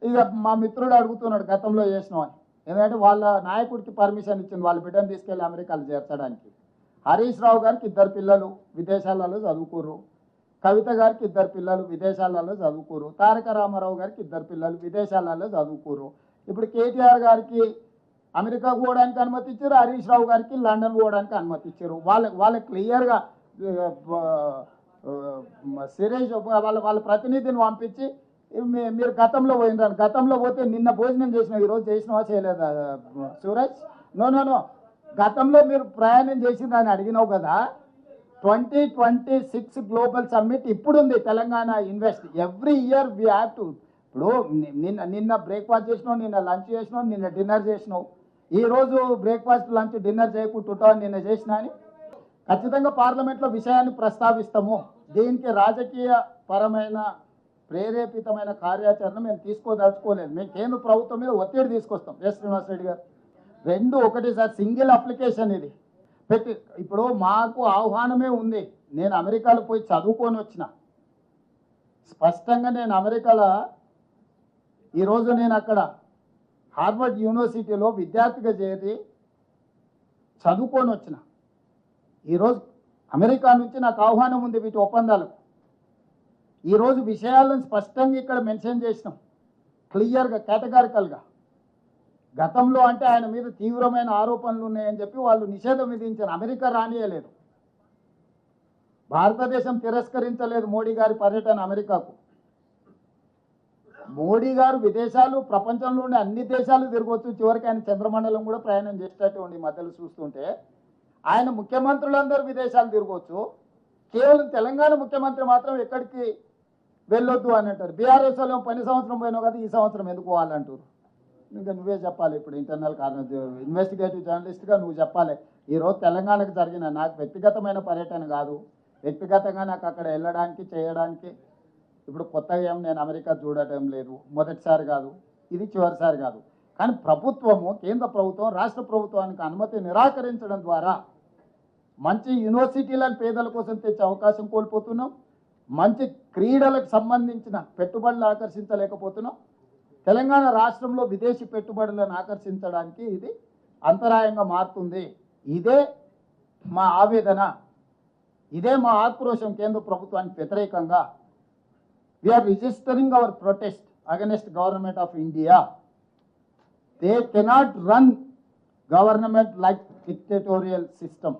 ఇక మా మిత్రుడు అడుగుతున్నాడు గతంలో చేసినాం అని. ఎందుకంటే వాళ్ళ నాయకుడికి పర్మిషన్ ఇచ్చింది వాళ్ళ బిడ్డను తీసుకెళ్ళి అమెరికాలో చేర్చడానికి. హరీష్ రావు గారికి 2 పిల్లలు విదేశాలలో చదువుకోరు. కవిత గారికి 2 పిల్లలు విదేశాలలో చదువుకోరు. తారక రామారావు గారికి 2 పిల్లలు విదేశాలలో చదువుకోరు. ఇప్పుడు కేటీఆర్ గారికి అమెరికా పోవడానికి అనుమతి ఇచ్చారు. హరీష్ రావు గారికి లండన్ పోవడానికి అనుమతి ఇచ్చారు. వాళ్ళకి క్లియర్గా సిరీస్ వాళ్ళ ప్రతినిధిని పంపించి మీరు గతంలో పోయినారు, గతంలో పోతే నిన్న భోజనం చేసినావు, ఈరోజు చేసినావా చేయలేదా సూరజ్? నో గతంలో మీరు ప్రయాణం చేసిందని అడిగినావు కదా. 2026 గ్లోబల్ సమ్మిట్ ఇప్పుడుంది. Telangana invest every year we have to. ఇప్పుడు నిన్న బ్రేక్ఫాస్ట్ చేసినావు, నిన్న లంచ్ చేసినావు, నిన్న డిన్నర్ చేసినావు. ఈరోజు బ్రేక్ఫాస్ట్ లంచ్ డిన్నర్ చేయకుంటుంటావు నిన్న చేసినా అని. ఖచ్చితంగా పార్లమెంట్లో విషయాన్ని ప్రస్తావిస్తాము. దీనికి రాజకీయ పరమైన ప్రేరేపితమైన కార్యాచరణ మేము తీసుకోదలుచుకోలేదు. మేము కేంద్ర ప్రభుత్వం మీద ఒత్తిడి తీసుకొస్తాం. ఎస్ శ్రీనివాస్ రెడ్డి గారు, 2 ఒకటేసారి సింగిల్ అప్లికేషన్ ఇది పెట్టి. ఇప్పుడు మాకు ఆహ్వానమే ఉంది. నేను అమెరికాలో పోయి చదువుకొని వచ్చిన. స్పష్టంగా నేను అమెరికాలో ఈరోజు నేను అక్కడ హార్వర్డ్ యూనివర్సిటీలో విద్యార్థిగా చేరి చదువుకొని వచ్చిన. ఈరోజు అమెరికా నుంచి నాకు ఆహ్వానం ఉంది వీటి ఒప్పందాలకు. ఈరోజు విషయాలను స్పష్టంగా ఇక్కడ మెన్షన్ చేసినాం క్లియర్గా, కేటగారికల్గా. గతంలో అంటే ఆయన మీద తీవ్రమైన ఆరోపణలు ఉన్నాయని చెప్పి వాళ్ళు నిషేధం విధించారు. అమెరికా రానియలేదు. భారతదేశం తిరస్కరించలేదు మోడీ గారి పర్యటన అమెరికాకు. మోడీ గారు విదేశాలు ప్రపంచంలో ఉండే అన్ని దేశాలు తిరగవచ్చు. చివరికి ఆయన చంద్రమండలం కూడా ప్రయాణం చేసేటట్టు ఉండి మధ్యలో చూస్తుంటే ఆయన ముఖ్యమంత్రులందరూ విదేశాలు తిరగవచ్చు. కేవలం తెలంగాణ ముఖ్యమంత్రి మాత్రం ఎక్కడికి వెళ్ళొద్దు అని అంటారు. బీఆర్ఎస్ వాళ్ళు పని సంవత్సరం పోయినావు కదా, ఈ సంవత్సరం ఎందుకు పోవాలంటారు. ఇంకా నువ్వే చెప్పాలి. ఇప్పుడు ఇంటర్నల్ కారణం ఇన్వెస్టిగేటివ్ జర్నలిస్ట్గా నువ్వు చెప్పాలి. ఈరోజు తెలంగాణకు జరిగిన నాకు వ్యక్తిగతమైన పర్యటన కాదు. వ్యక్తిగతంగా నాకు అక్కడ వెళ్ళడానికి చేయడానికి ఇప్పుడు కొత్తగా ఏం నేను అమెరికా చూడటం లేదు. మొదటిసారి కాదు, ఇది చివరిసారి కాదు. కానీ ప్రభుత్వము, కేంద్ర ప్రభుత్వం రాష్ట్ర ప్రభుత్వానికి అనుమతి నిరాకరించడం ద్వారా మంచి యూనివర్సిటీలను పేదల కోసం తెచ్చే అవకాశం కోల్పోతున్నాం. మంచి క్రీడలకు సంబంధించిన పెట్టుబడులు ఆకర్షించలేకపోతున్నాం. తెలంగాణ రాష్ట్రంలో విదేశీ పెట్టుబడులను ఆకర్షించడానికి ఇది అంతరాయంగా మారుతుంది. ఇదే మా ఆవేదన, ఇదే మా ఆక్రోశం కేంద్ర ప్రభుత్వానికి వ్యతిరేకంగా. We are registering our protest against government of India. They cannot run government like dictatorial system.